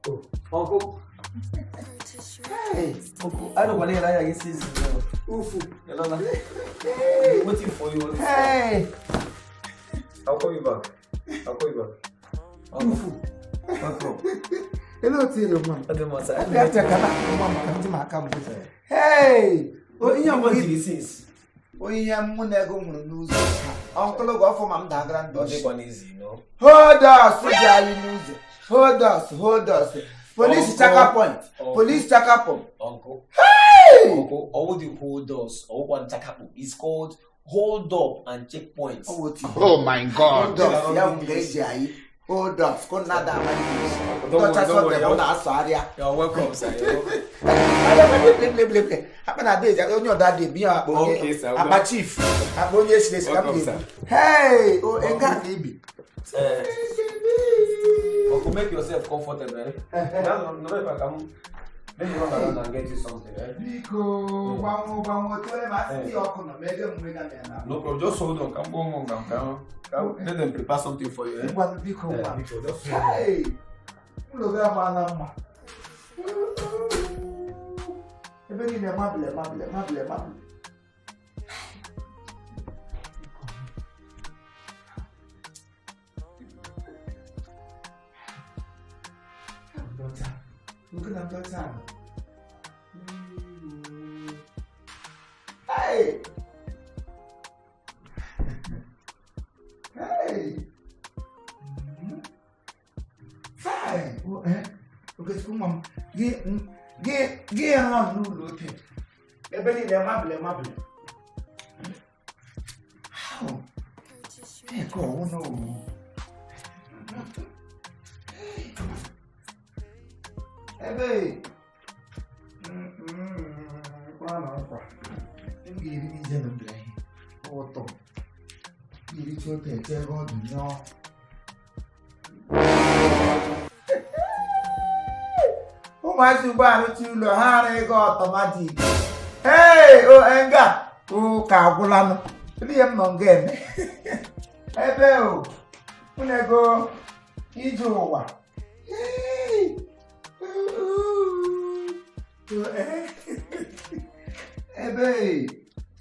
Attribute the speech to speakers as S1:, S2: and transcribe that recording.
S1: Uncle. Hey, Uncle. I don't want to hear you say this. Ufu. Hey. Waiting for you. Hey. I'll call you back. Ufu. Uncle. Hello to you, man. Hey. Oh, you want to see this? Oh, you are Munego Munuz. Uncle, go for my grand daughter. Hold us. Police checker point. Uncle. Hey!
S2: Uncle, all the hold us, all one checker point. It's called hold up and checkpoints.
S3: Oh my God.
S1: Hold us. Don't
S2: worry. You're welcome, sir. Okay, sir.
S1: Chief.
S2: Welcome, sir.
S1: Hey! Oh, baby.
S2: Uncle, make yourself comfortable. No, if I come, let me run around and get you something. No problem, just hold on. Come. Let them prepare something for you.
S1: Hey! Look at my number. Look at that. Hey! Hey! Fine. Okay, so mom, get on look. Everybody, mable. How? Hey, go no. Hey, automatic. Hey, oh, Enga. Oh, Kagulano. Liam Mongen. Hey, Bill. When I go, Ijowa. Hey. Hey, babe.